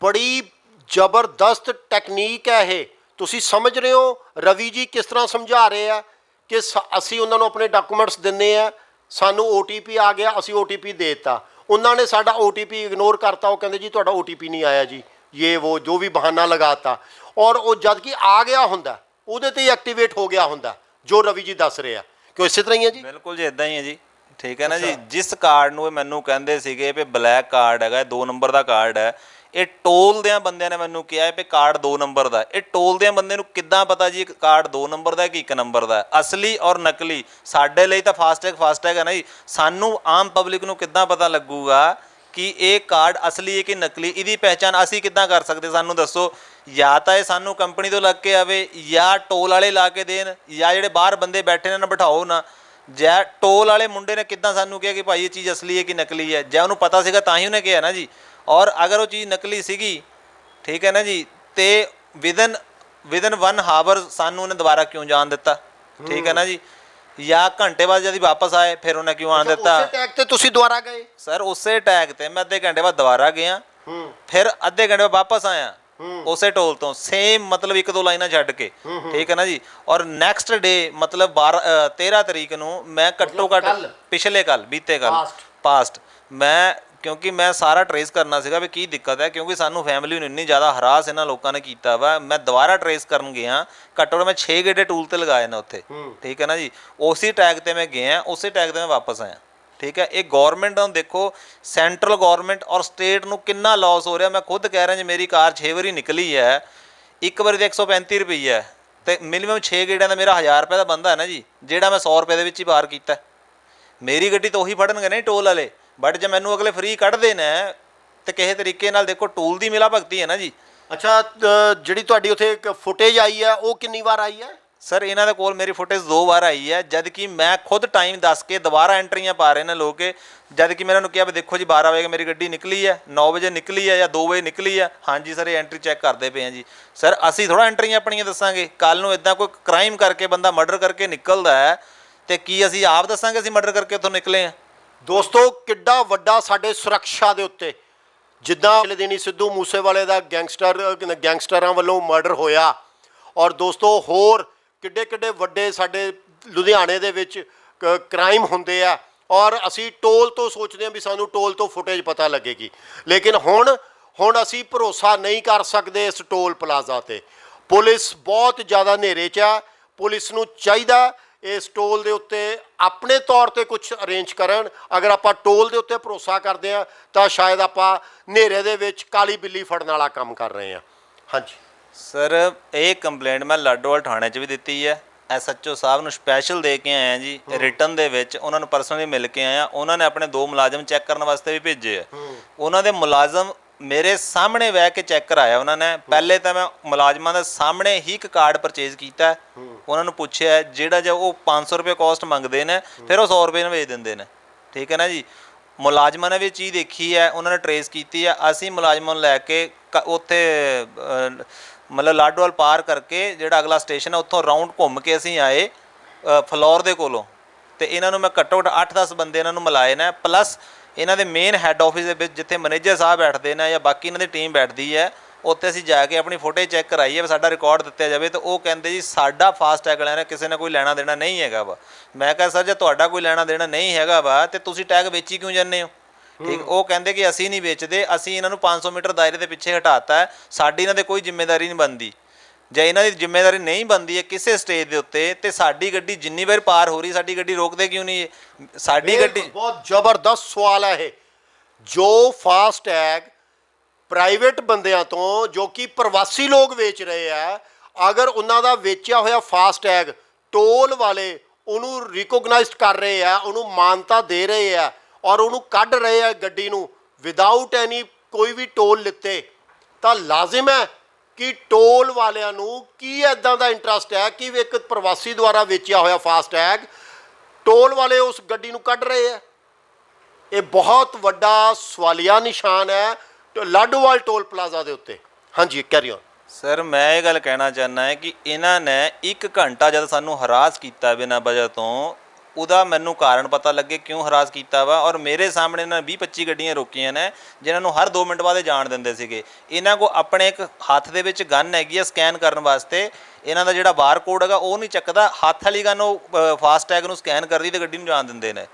ਬੜੀ ਜ਼ਬਰਦਸਤ ਟੈਕਨੀਕ ਹੈ ਇਹ, ਤੁਸੀਂ ਸਮਝ ਰਹੇ ਹੋ ਰਵੀ ਜੀ ਕਿਸ ਤਰ੍ਹਾਂ ਸਮਝਾ ਰਹੇ ਆ ਕਿ ਅਸੀਂ ਉਹਨਾਂ ਨੂੰ ਆਪਣੇ ਡਾਕੂਮੈਂਟਸ ਦਿੰਦੇ ਆ, ਸਾਨੂੰ OTP ਆ ਗਿਆ, ਅਸੀਂ OTP ਦੇ ਦਿੱਤਾ, ਉਹਨਾਂ ਨੇ ਸਾਡਾ OTP ਇਗਨੋਰ ਕਰਤਾ, ਉਹ ਕਹਿੰਦੇ ਜੀ ਤੁਹਾਡਾ OTP ਨਹੀਂ ਆਇਆ ਜੀ, ਇਹ ਉਹ ਜੋ ਵੀ ਬਹਾਨਾ ਲਗਾਤਾ, ਔਰ ਉਹ ਜਦ ਕਿ ਆ ਗਿਆ ਹੁੰਦਾ ਉਹਦੇ ਤੇ ਹੀ ਐਕਟੀਵੇਟ ਹੋ ਗਿਆ ਹੁੰਦਾ, ਜੋ ਰਵੀ ਜੀ ਦੱਸ ਰਹੇ ਆ ਕਿ ਇਸੇ ਤਰ੍ਹਾਂ ਹੀ ਹੈ ਜੀ। ਬਿਲਕੁਲ ਜੀ ਇਦਾਂ ਹੀ ਹੈ ਜੀ, ਠੀਕ ਹੈ ਨਾ ਜੀ। ਜਿਸ ਕਾਰਡ ਨੂੰ ਇਹ ਮੈਨੂੰ ਕਹਿੰਦੇ ਸੀਗੇ ਵੀ ਬਲੈਕ ਕਾਰਡ ਹੈਗਾ, 2 ਨੰਬਰ ਦਾ ਕਾਰਡ ਹੈ, ਇਹ ਟੋਲਦਿਆਂ ਬੰਦਿਆਂ ਨੇ ਮੈਨੂੰ ਕਿਹਾ ਵੀ ਕਾਰਡ 2 ਨੰਬਰ ਦਾ। ਇਹ ਟੋਲਦਿਆਂ ਬੰਦੇ ਨੂੰ ਕਿੱਦਾਂ ਪਤਾ ਜੀ ਕਾਰਡ 2 ਨੰਬਰ ਦਾ ਕਿ 1 ਨੰਬਰ ਦਾ, ਅਸਲੀ ਔਰ ਨਕਲੀ? ਸਾਡੇ ਲਈ ਤਾਂ ਫਾਸਟੈਗ ਹੈ ਨਾ ਜੀ, ਸਾਨੂੰ ਆਮ ਪਬਲਿਕ ਨੂੰ ਕਿੱਦਾਂ ਪਤਾ ਲੱਗੂਗਾ ਕਿ ਇਹ ਕਾਰਡ ਅਸਲੀ ਹੈ ਕਿ ਨਕਲੀ? ਇਹਦੀ ਪਹਿਚਾਣ ਅਸੀਂ ਕਿੱਦਾਂ ਕਰ ਸਕਦੇ, ਸਾਨੂੰ ਦੱਸੋ। ਜਾਂ ਤਾਂ ਇਹ ਸਾਨੂੰ ਕੰਪਨੀ ਤੋਂ ਲੱਗ ਕੇ ਆਵੇ, ਜਾਂ ਟੋਲ ਵਾਲੇ ਲਾ ਕੇ ਦੇਣ, ਜਾਂ ਜਿਹੜੇ ਬਾਹਰ ਬੰਦੇ ਬੈਠੇ ਨੇ ਨਾ ਬਿਠਾਓ ਨਾ। ਜਾਂ ਟੋਲ ਵਾਲੇ ਮੁੰਡੇ ਨੇ ਕਿੱਦਾਂ ਸਾਨੂੰ ਕਿਹਾ ਕਿ ਭਾਈ ਇਹ ਚੀਜ਼ ਅਸਲੀ ਹੈ ਕਿ ਨਕਲੀ ਹੈ? ਜਾਂ ਉਹਨੂੰ ਪਤਾ ਸੀਗਾ ਤਾਂ ਹੀ ਉਹਨੇ ਕਿਹਾ ਨਾ ਜੀ। ਔਰ ਅਗਰ ਉਹ ਚੀਜ਼ ਨਕਲੀ ਸੀਗੀ, ਠੀਕ ਹੈ ਨਾ ਜੀ, ਤੇ ਵਿਦਨ 1 ਹਾਵਰ ਸਾਨੂੰ ਉਹਨੇ ਦੁਬਾਰਾ ਕਿਉਂ ਜਾਣ ਦਿੱਤਾ, ਠੀਕ ਹੈ ਨਾ ਜੀ? ਜਾਂ ਘੰਟੇ ਬਾਅਦ ਜਦ ਵਾਪਸ ਆਏ ਫਿਰ ਉਹਨੇ ਕਿਉਂ ਆਣ ਦਿੱਤਾ? ਉਸੇ ਟੈਗ ਤੇ ਤੁਸੀਂ ਦੁਬਾਰਾ ਗਏ? ਸਰ ਉਸੇ ਟੈਗ ਤੇ ਮੈਂ ਅੱਧੇ ਘੰਟੇ ਬਾਅਦ ਦੁਬਾਰਾ ਗਿਆ, ਫਿਰ ਅੱਧੇ ਘੰਟੇ ਬਾਅਦ ਵਾਪਸ ਆਇਆ ਉਸੇ ਟੋਲ ਤੋਂ, ਸੇਮ ਮਤਲਬ 1-2 ਲਾਈਨਾਂ ਛੱਡ ਕੇ, ਠੀਕ ਹੈ ਨਾ ਜੀ। ਔਰ ਨੈਕਸਟ ਡੇ ਮਤਲਬ 13 ਤਰੀਕ ਨੂੰ ਮੈਂ ਘੱਟੋ ਘੱਟ ਬੀਤੇ ਕੱਲ ਪਾਸਟ ਮੈਂ, ਕਿਉਂਕਿ ਮੈਂ ਸਾਰਾ ਟਰੇਸ ਕਰਨਾ ਸੀਗਾ ਵੀ ਕੀ ਦਿੱਕਤ ਹੈ, ਕਿਉਂਕਿ ਸਾਨੂੰ ਫੈਮਿਲੀ ਨੂੰ ਇੰਨੀ ਜ਼ਿਆਦਾ ਹਰਾਸ ਇਹਨਾਂ ਲੋਕਾਂ ਨੇ ਕੀਤਾ ਵਾ। ਮੈਂ ਦੁਬਾਰਾ ਟਰੇਸ ਕਰਨ ਗਿਆ, ਘੱਟੋ ਘੱਟ ਮੈਂ 6 ਗੇੜੇ ਟੂਲ ਤੇ ਲਗਾਏ ਨੇ ਉੱਥੇ, ਠੀਕ ਹੈ ਨਾ ਜੀ। ਉਸੇ ਟੈਗ ਤੇ ਮੈਂ ਗਿਆ, ਉਸੇ ਟੈਗ ਤੇ ਮੈਂ ਵਾਪਸ ਆਇਆ, ਠੀਕ ਹੈ। ਇਹ ਗੌਰਮੈਂਟ ਨੂੰ ਦੇਖੋ, ਸੈਂਟਰਲ ਗੌਰਮੈਂਟ ਔਰ ਸਟੇਟ ਨੂੰ ਕਿੰਨਾ ਲਾਸ ਹੋ ਰਿਹਾ। ਮੈਂ ਖੁਦ ਕਹਿ ਰਿਹਾ ਜੀ, ਮੇਰੀ ਕਾਰ 6 ਵਾਰੀ ਨਿਕਲੀ ਹੈ, 1 ਵਾਰੀ ਦੇ 135 ਰੁਪਏ ਹੈ, ਤੇ ਮਿਨੀਮਮ 6 ਗੇੜਿਆਂ ਦਾ ਮੇਰਾ 1000 ਰੁਪਏ ਦਾ ਬੰਦਾ ਹੈ ਨਾ ਜੀ, ਜਿਹੜਾ ਮੈਂ 100 ਰੁਪਏ ਦੇ ਵਿੱਚ ਹੀ ਪਾਰ ਕੀਤਾ। ਮੇਰੀ ਗੱਡੀ ਤਾਂ ਉਹੀ ਫੜਨਗੇ ਨਹੀਂ ਟੋਲ ਵਾਲੇ, ਬਟ ਜੇ ਮੈਨੂੰ ਅਗਲੇ ਫ੍ਰੀ ਕੱਢਦੇ ਨੇ ਤੇ ਕਿਸੇ ਤਰੀਕੇ ਨਾਲ ਦੇਖੋ ਟੂਲ ਦੀ ਮਿਲਾ ਭਗਤੀ ਹੈ ਨਾ ਜੀ। ਅੱਛਾ, ਜਿਹੜੀ ਤੁਹਾਡੀ ਉੱਥੇ ਇੱਕ ਫੁਟੇਜ ਆਈ ਹੈ ਉਹ ਕਿੰਨੀ ਵਾਰ ਆਈ ਹੈ? ਸਰ ਇਹਨਾਂ ਦੇ ਕੋਲ ਮੇਰੀ ਫੁਟੇਜ 2 ਵਾਰ ਆਈ ਹੈ, ਜਦ ਕਿ ਮੈਂ ਖੁਦ ਟਾਈਮ ਦੱਸ ਕੇ ਦੁਬਾਰਾ ਐਂਟਰੀਆਂ ਪਾ ਰਹੇ ਨੇ ਲੋਕ, ਜਦ ਕਿ ਮੈਂ ਇਹਨਾਂ ਨੂੰ ਕਿਹਾ ਵੀ ਦੇਖੋ ਜੀ 12 ਵਜੇ ਮੇਰੀ ਗੱਡੀ ਨਿਕਲੀ ਹੈ, 9 ਵਜੇ ਨਿਕਲੀ ਹੈ ਜਾਂ 2 ਵਜੇ ਨਿਕਲੀ ਹੈ, ਹਾਂਜੀ ਸਰ ਇਹ ਐਂਟਰੀ ਚੈੱਕ ਕਰਦੇ ਪਏ ਆ ਜੀ। ਸਰ ਅਸੀਂ ਥੋੜ੍ਹਾ ਐਂਟਰੀਆਂ ਆਪਣੀਆਂ ਦੱਸਾਂਗੇ, ਕੱਲ੍ਹ ਨੂੰ ਇੱਦਾਂ ਕੋਈ ਕ੍ਰਾਈਮ ਕਰਕੇ ਬੰਦਾ ਮਰਡਰ ਕਰਕੇ ਨਿਕਲਦਾ ਹੈ ਤੇ ਕੀ ਅਸੀਂ ਆਪ ਦੱਸਾਂਗੇ ਅਸੀਂ ਮਰਡਰ ਕਰਕੇ ਉੱਥੋਂ ਨਿਕਲੇ ਹਾਂ? ਦੋਸਤੋ ਕਿੱਡਾ ਵੱਡਾ ਸਾਡੇ ਸੁਰੱਖਿਆ ਦੇ ਉੱਤੇ, ਜਿੱਦਾਂ ਪਿਛਲੇ ਦਿਨੀ ਸਿੱਧੂ ਮੂਸੇਵਾਲੇ ਦਾ ਗੈਂਗਸਟਰਾਂ ਵੱਲੋਂ ਮਰਡਰ ਹੋਇਆ, ਔਰ ਦੋਸਤੋ ਹੋਰ ਕਿੱਡੇ ਵੱਡੇ ਸਾਡੇ ਲੁਧਿਆਣੇ ਦੇ ਵਿੱਚ ਕ੍ਰਾਈਮ ਹੁੰਦੇ ਆ, ਔਰ ਅਸੀਂ ਟੋਲ ਤੋਂ ਸੋਚਦੇ ਹਾਂ ਵੀ ਸਾਨੂੰ ਟੋਲ ਤੋਂ ਫੁਟੇਜ ਪਤਾ ਲੱਗੇਗੀ, ਲੇਕਿਨ ਹੁਣ ਅਸੀਂ ਭਰੋਸਾ ਨਹੀਂ ਕਰ ਸਕਦੇ ਇਸ ਟੋਲ ਪਲਾਜ਼ਾ ਤੇ। ਪੁਲਿਸ ਬਹੁਤ ਜ਼ਿਆਦਾ ਹਨੇਰੇ 'ਚ ਆ, ਪੁਲਿਸ ਨੂੰ ਚਾਹੀਦਾ ਇਸ ਟੋਲ ਦੇ ਉੱਤੇ ਆਪਣੇ ਤੌਰ ਤੇ ਕੁਝ ਅਰੇਂਜ ਕਰਨ। ਅਗਰ ਆਪਾਂ ਟੋਲ ਦੇ ਉੱਤੇ ਭਰੋਸਾ ਕਰਦੇ ਹਾਂ ਤਾਂ ਸ਼ਾਇਦ ਆਪਾਂ ਹਨੇਰੇ ਦੇ ਵਿੱਚ ਕਾਲੀ ਬਿੱਲੀ ਫੜਨ ਵਾਲਾ ਕੰਮ ਕਰ ਰਹੇ ਹਾਂ। ਹਾਂਜੀ ਸਰ ਇਹ ਕੰਪਲੇਂਟ ਮੈਂ ਲਾਡੋਵਾਲ ਥਾਣੇ 'ਚ ਵੀ ਦਿੱਤੀ ਹੈ, ਐਸਐਚਓ ਸਾਹਿਬ ਨੂੰ ਸਪੈਸ਼ਲ ਦੇ ਕੇ ਆਇਆ ਜੀ, ਰਿਟਨ ਦੇ ਵਿੱਚ ਉਹਨਾਂ ਨੂੰ ਪਰਸਨਲੀ ਮਿਲ ਕੇ ਆਇਆ। ਉਹਨਾਂ ਨੇ ਆਪਣੇ 2 ਮੁਲਾਜ਼ਮ ਚੈੱਕ ਕਰਨ ਵਾਸਤੇ ਵੀ ਭੇਜੇ ਆ। ਉਹਨਾਂ ਦੇ ਮੁਲਾਜ਼ਮ ਮੇਰੇ ਸਾਹਮਣੇ ਬਹਿ ਕੇ ਚੈੱਕ ਕਰਾਇਆ ਉਹਨਾਂ ਨੇ। ਪਹਿਲੇ ਤਾਂ ਮੈਂ ਮੁਲਾਜ਼ਮਾਂ ਦੇ ਸਾਹਮਣੇ ਹੀ ਇੱਕ ਕਾਰਡ ਪਰਚੇਜ਼ ਕੀਤਾ, ਉਹਨਾਂ ਨੂੰ ਪੁੱਛਿਆ ਜਿਹੜਾ ਜੇ ਉਹ 500 ਰੁਪਏ ਕੋਸਟ ਮੰਗਦੇ ਨੇ ਫਿਰ ਉਹ 100 ਰੁਪਏ ਨੂੰ ਵੇਚ ਦਿੰਦੇ ਨੇ, ਠੀਕ ਹੈ ਨਾ ਜੀ। ਮੁਲਾਜ਼ਮਾਂ ਨੇ ਵੀ ਇਹ ਚੀਜ਼ ਦੇਖੀ ਹੈ, ਉਹਨਾਂ ਨੇ ਟਰੇਸ ਕੀਤੀ ਹੈ। ਅਸੀਂ ਮੁਲਾਜ਼ਮਾਂ ਨੂੰ ਲੈ ਕੇ ਉੱਥੇ ਮਤਲਬ ਲਾਡੋਵਾਲ ਪਾਰ ਕਰਕੇ ਜਿਹੜਾ ਅਗਲਾ ਸਟੇਸ਼ਨ ਹੈ ਉੱਥੋਂ ਰਾਊਂਡ ਘੁੰਮ ਕੇ ਅਸੀਂ ਆਏ ਫਲੋਰ ਦੇ ਕੋਲੋਂ, ਤੇ ਇਹਨਾਂ ਨੂੰ ਮੈਂ ਘੱਟੋ ਘੱਟ 8-10 ਬੰਦੇ ਇਹਨਾਂ ਨੂੰ ਮਿਲਾਏ ਨੇ, ਪਲੱਸ ਇਹਨਾਂ ਦੇ ਮੇਨ ਹੈੱਡ ਆਫਿਸ ਦੇ ਵਿੱਚ ਜਿੱਥੇ ਮੈਨੇਜਰ ਸਾਹਿਬ ਬੈਠਦੇ ਨੇ ਜਾਂ ਬਾਕੀ ਇਹਨਾਂ ਦੀ ਟੀਮ ਬੈਠਦੀ ਹੈ, ਉੱਥੇ ਅਸੀਂ ਜਾ ਕੇ ਆਪਣੀ ਫੋਟੋ ਚੈੱਕ ਕਰਾਈ ਹੈ, ਸਾਡਾ ਰਿਕਾਰਡ ਦਿੱਤਾ ਜਾਵੇ। ਤਾਂ ਉਹ ਕਹਿੰਦੇ ਜੀ ਸਾਡਾ ਫਾਸਟੈਗ ਵਾਲਿਆਂ ਨੇ ਕਿਸੇ ਨੇ ਕੋਈ ਲੈਣਾ ਦੇਣਾ ਨਹੀਂ ਹੈਗਾ ਵਾ। ਮੈਂ ਕਿਹਾ ਸਰ ਜੇ ਤੁਹਾਡਾ ਕੋਈ ਲੈਣਾ ਦੇਣਾ ਨਹੀਂ ਹੈਗਾ ਵਾ ਤੇ ਤੁਸੀਂ ਟੈਗ ਵੇਚੀ ਕਿਉਂ ਜਾਂਦੇ ਹੋ, ਠੀਕ। ਉਹ ਕਹਿੰਦੇ ਕਿ ਅਸੀਂ ਨਹੀਂ ਵੇਚਦੇ, ਅਸੀਂ ਇਹਨਾਂ ਨੂੰ 500 ਮੀਟਰ ਦਾਇਰੇ ਦੇ ਪਿੱਛੇ ਹਟਾਤਾ ਹੈ, ਸਾਡੀ ਇਹਨਾਂ ਦੇ ਕੋਈ ਜ਼ਿੰਮੇਵਾਰੀ ਨਹੀਂ ਬਣਦੀ। ਜੇ ਇਹਨਾਂ ਦੀ ਜ਼ਿੰਮੇਵਾਰੀ ਨਹੀਂ ਬਣਦੀ ਹੈ ਕਿਸੇ ਸਟੇਜ ਦੇ ਉੱਤੇ ਤੇ ਸਾਡੀ ਗੱਡੀ ਜਿੰਨੀ ਵਾਰ ਪਾਰ ਹੋ ਰਹੀ ਸਾਡੀ ਗੱਡੀ ਰੋਕਦੇ ਕਿਉਂ ਨਹੀਂ? ਸਾਡੀ ਗੱਡੀ ਬਹੁਤ ਜ਼ਬਰਦਸਤ ਸਵਾਲ ਹੈ ਇਹ। ਜੋ ਫਾਸਟੈਗ ਪ੍ਰਾਈਵੇਟ ਬੰਦਿਆਂ ਤੋਂ ਜੋ ਕਿ ਪ੍ਰਵਾਸੀ ਲੋਕ ਵੇਚ ਰਹੇ ਆ, ਅਗਰ ਉਹਨਾਂ ਦਾ ਵੇਚਿਆ ਹੋਇਆ ਫਾਸਟੈਗ ਟੋਲ ਵਾਲੇ ਉਹਨੂੰ ਰਿਕੋਗਨਾਈਜ਼ਡ ਕਰ ਰਹੇ ਆ, ਉਹਨੂੰ ਮਾਨਤਾ ਦੇ ਰਹੇ ਆ ਔਰ ਉਹਨੂੰ ਕੱਢ ਰਹੇ ਆ ਗੱਡੀ ਨੂੰ ਵਿਦਆਊਟ ਐਨੀ ਕੋਈ ਵੀ ਟੋਲ ਲਿੱਤੇ, ਤਾਂ ਲਾਜ਼ਮ ਹੈ ਕਿ ਟੋਲ ਵਾਲਿਆਂ ਨੂੰ ਕੀ ਇੱਦਾਂ ਦਾ ਇੰਟਰਸਟ ਹੈ ਕਿ ਇੱਕ ਪ੍ਰਵਾਸੀ ਦੁਆਰਾ ਵੇਚਿਆ ਹੋਇਆ ਫਾਸਟੈਗ ਟੋਲ ਵਾਲੇ ਉਸ ਗੱਡੀ ਨੂੰ ਕੱਢ ਰਹੇ ਆ। ਇਹ ਬਹੁਤ ਵੱਡਾ ਸਵਾਲੀਆ ਨਿਸ਼ਾਨ ਹੈ ਲਾਡੋਵਾਲ ਟੋਲ ਪਲਾਜ਼ਾ ਦੇ ਉੱਤੇ। ਹਾਂਜੀ ਕੈਰੀ ਔਨ ਸਰ, ਮੈਂ ਇਹ ਗੱਲ ਕਹਿਣਾ ਚਾਹੁੰਦਾ ਹੈ ਕਿ ਇਹਨਾਂ ਨੇ 1 ਘੰਟਾ ਜਦ ਸਾਨੂੰ ਹਰਾਸ ਕੀਤਾ ਬਿਨਾਂ ਵਜ੍ਹਾ ਤੋਂ, ਉਹਦਾ ਮੈਨੂੰ ਕਾਰਨ ਪਤਾ ਲੱਗੇ ਕਿਉਂ ਹਰਾਸ ਕੀਤਾ ਵਾ। ਔਰ ਮੇਰੇ ਸਾਹਮਣੇ ਇਹਨਾਂ 20-25 ਗੱਡੀਆਂ ਰੋਕੀਆਂ ਨੇ ਜਿਨ੍ਹਾਂ ਨੂੰ ਹਰ 2 ਮਿੰਟ ਬਾਅਦ ਜਾਣ ਦਿੰਦੇ ਸੀਗੇ। ਇਹਨਾਂ ਕੋਲ ਆਪਣੇ ਇੱਕ ਹੱਥ ਦੇ ਵਿੱਚ ਗਨ ਹੈਗੀ ਆ ਸਕੈਨ ਕਰਨ ਵਾਸਤੇ, ਇਹਨਾਂ ਦਾ ਜਿਹੜਾ ਬਾਰ ਕੋਡ ਹੈਗਾ ਉਹ ਨਹੀਂ ਚੱਕਦਾ, ਹੱਥ ਵਾਲੀ ਗਨ ਉਹ ਫਾਸਟੈਗ ਨੂੰ ਸਕੈਨ ਕਰਦੀ ਤੇ ਗੱਡੀ ਨੂੰ ਜਾਣ ਦਿੰਦੇ ਨੇ,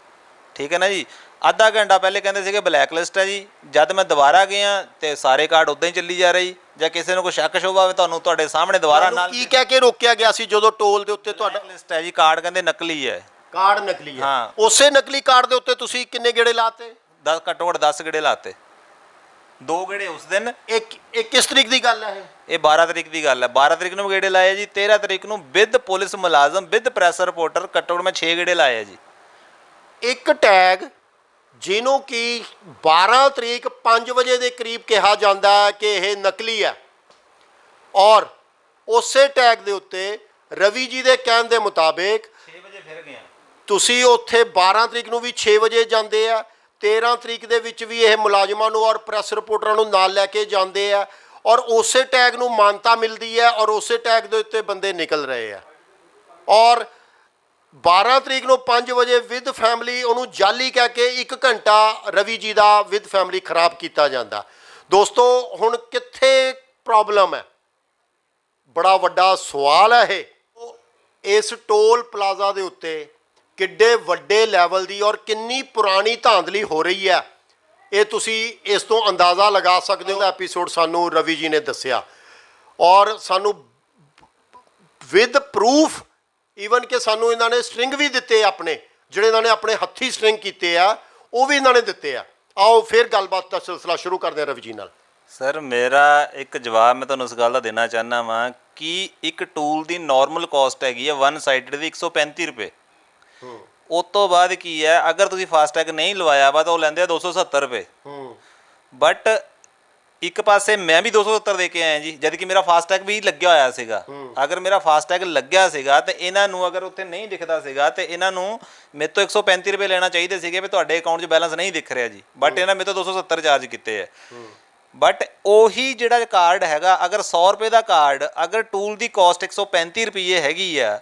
ਠੀਕ ਹੈ ਨਾ ਜੀ। ਅੱਧਾ ਘੰਟਾ ਪਹਿਲੇ ਕਹਿੰਦੇ ਸੀਗੇ ਬਲੈਕ ਲਿਸਟ ਹੈ ਜੀ, ਜਦ ਮੈਂ ਦੁਬਾਰਾ ਗਿਆ ਤੇ ਸਾਰੇ ਕਾਰਡ ਉੱਦਾਂ ਹੀ ਚੱਲੀ ਜਾ ਰਹੀ। ਜਾਂ ਕਿਸੇ ਨੂੰ ਕੋਈ ਸ਼ੱਕ ਸ਼ੋਭਾ ਹੋਵੇ ਤੁਹਾਨੂੰ ਤੁਹਾਡੇ ਸਾਹਮਣੇ ਦੁਬਾਰਾ ਨਾਲ ਕੀ ਕਹਿ ਕੇ ਰੋਕਿਆ ਗਿਆ ਸੀ ਜਦੋਂ ਟੋਲ ਦੇ ਉੱਤੇ ਤੁਹਾਡਾ ਲਿਸਟ ਹੈ ਜੀ, ਕਾਰਡ ਕਹਿੰਦੇ ਨਕਲੀ ਹੈ। ਕਾਰਡ ਨਕਲੀ ਹੈ? ਹਾਂ। ਉਸੇ ਨਕਲੀ ਕਾਰਡ ਦੇ ਉੱਤੇ ਤੁਸੀਂ ਕਿੰਨੇ ਗੇੜੇ ਲਾਤੇ? 10 ਘੱਟੋ ਘੱਟ 10 ਗੇੜੇ ਲਾਤੇ। 2 ਗੇੜੇ ਉਸ ਦਿਨ। ਇਹ ਕਿਸ ਤਰੀਕ ਦੀ ਗੱਲ ਹੈ? ਇਹ 12 ਤਰੀਕ ਦੀ ਗੱਲ ਹੈ। 12 ਤਰੀਕ ਨੂੰ ਗੇੜੇ ਲਾਏ ਜੀ। 13 ਤਰੀਕ ਨੂੰ ਵਿਦ ਪੁਲਿਸ ਮੁਲਾਜ਼ਮ ਵਿਦ ਪ੍ਰੈਸ ਰਿਪੋਰਟਰ ਘੱਟੋ ਘੱਟ ਮੈਂ 6 ਗੇੜੇ ਲਾਏ ਜੀ। ਇੱਕ ਟੈਗ ਜਿਹਨੂੰ ਕਿ 12 ਤਰੀਕ 5 ਵਜੇ ਦੇ ਕਰੀਬ ਕਿਹਾ ਜਾਂਦਾ ਹੈ ਕਿ ਇਹ ਨਕਲੀ ਹੈ, ਔਰ ਉਸੇ ਟੈਗ ਦੇ ਉੱਤੇ ਰਵੀ ਜੀ ਦੇ ਕਹਿਣ ਦੇ ਮੁਤਾਬਿਕ 6 ਵਜੇ ਫਿਰ ਗਿਆ ਤੁਸੀਂ ਉੱਥੇ 12 ਤਰੀਕ ਨੂੰ ਵੀ 6 ਵਜੇ ਜਾਂਦੇ ਆ, 13 ਤਰੀਕ ਦੇ ਵਿੱਚ ਵੀ ਇਹ ਮੁਲਾਜ਼ਮਾਂ ਨੂੰ ਔਰ ਪ੍ਰੈਸ ਰਿਪੋਰਟਰਾਂ ਨੂੰ ਨਾਲ ਲੈ ਕੇ ਜਾਂਦੇ ਆ, ਔਰ ਉਸੇ ਟੈਗ ਨੂੰ ਮਾਨਤਾ ਮਿਲਦੀ ਹੈ ਔਰ ਉਸੇ ਟੈਗ ਦੇ ਉੱਤੇ ਬੰਦੇ ਨਿਕਲ ਰਹੇ ਆ। ਔਰ 12 ਤਰੀਕ ਨੂੰ 5 ਵਜੇ ਵਿਦ ਫੈਮਿਲੀ ਉਹਨੂੰ ਜਾਲੀ ਕਹਿ ਕੇ 1 ਘੰਟਾ ਰਵੀ ਜੀ ਦਾ ਵਿਦ ਫੈਮਿਲੀ ਖਰਾਬ ਕੀਤਾ ਜਾਂਦਾ। ਦੋਸਤੋ ਹੁਣ ਕਿੱਥੇ ਪ੍ਰੋਬਲਮ ਹੈ? ਬੜਾ ਵੱਡਾ ਸਵਾਲ ਹੈ ਇਹ। ਇਸ ਟੋਲ ਪਲਾਜ਼ਾ ਦੇ ਉੱਤੇ ਕਿੱਡੇ ਵੱਡੇ ਲੈਵਲ ਦੀ ਔਰ ਕਿੰਨੀ ਪੁਰਾਣੀ ਧਾਂਦਲੀ ਹੋ ਰਹੀ ਹੈ, ਇਹ ਤੁਸੀਂ ਇਸ ਤੋਂ ਅੰਦਾਜ਼ਾ ਲਗਾ ਸਕਦੇ ਹੋ। ਐਪੀਸੋਡ ਸਾਨੂੰ ਰਵੀ ਜੀ ਨੇ ਦੱਸਿਆ ਔਰ ਸਾਨੂੰ ਵਿਦ ਪ੍ਰੂਫ ਈਵਨ ਕਿ ਸਾਨੂੰ ਇਹਨਾਂ ਨੇ ਸਟ੍ਰਿੰਗ ਵੀ ਦਿੱਤੇ ਆਪਣੇ, ਜਿਹੜੇ ਇਹਨਾਂ ਨੇ ਆਪਣੇ ਹੱਥੀ ਸਟ੍ਰਿੰਗ ਕੀਤੇ ਆ ਉਹ ਵੀ ਇਹਨਾਂ ਨੇ ਦਿੱਤੇ ਆ। ਆਓ ਫਿਰ ਗੱਲਬਾਤ ਦਾ ਸਿਲਸਿਲਾ ਸ਼ੁਰੂ ਕਰਦੇ ਹਾਂ ਰਵੀ ਜੀ ਨਾਲ। ਸਰ, ਮੇਰਾ ਇੱਕ ਜਵਾਬ ਮੈਂ ਤੁਹਾਨੂੰ ਇਸ ਗੱਲ ਦਾ ਦੇਣਾ ਚਾਹੁੰਦਾ ਵਾਂ ਕਿ ਇੱਕ ਟੂਲ ਦੀ ਨਾਰਮਲ ਕਾਸਟ ਹੈਗੀ ਹੈ 1 ਸਾਈਡਡ ਦੀ 135 ਰੁਪਏ। ਉਸ ਤੋਂ ਬਾਅਦ ਕੀ ਹੈ, ਅਗਰ ਤੁਸੀਂ ਫਾਸਟੈਗ ਨਹੀਂ ਲਵਾਇਆ ਵਾ ਤਾਂ ਉਹ ਲੈਂਦੇ ਆ 270 ਰੁਪਏ। ਬਟ ਇੱਕ ਪਾਸੇ ਮੈਂ ਵੀ 270 ਦੇ ਕੇ ਆਇਆ ਜੀ, ਜਦ ਕਿ ਮੇਰਾ ਫਾਸਟੈਗ ਵੀ ਲੱਗਿਆ ਹੋਇਆ ਸੀਗਾ। ਅਗਰ ਮੇਰਾ ਫਾਸਟੈਗ ਲੱਗਿਆ ਸੀਗਾ ਤੇ ਇਹਨਾਂ ਨੂੰ ਅਗਰ ਉੱਥੇ ਨਹੀਂ ਦਿਖਦਾ ਸੀਗਾ ਤੇ ਇਹਨਾਂ ਨੂੰ ਮੇਰੇ ਤੋਂ 135 ਰੁਪਏ ਲੈਣਾ ਚਾਹੀਦੇ ਸੀਗੇ ਵੀ ਤੁਹਾਡੇ ਅਕਾਊਂਟ 'ਚ ਬੈਲੈਂਸ ਨਹੀਂ ਦਿਖ ਰਿਹਾ ਜੀ, ਬਟ ਇਹਨਾਂ ਮੇਰੇ ਤੋਂ 270 ਚਾਰਜ ਕੀਤੇ ਹੈ। ਬਟ ਉਹੀ ਜਿਹੜਾ ਕਾਰਡ ਹੈਗਾ, ਅਗਰ 100 ਰੁਪਏ ਦਾ ਕਾਰਡ, ਅਗਰ ਟੂਲ ਦੀ ਕਾਸਟ 135 ਰੁਪਏ ਹੈਗੀ ਆ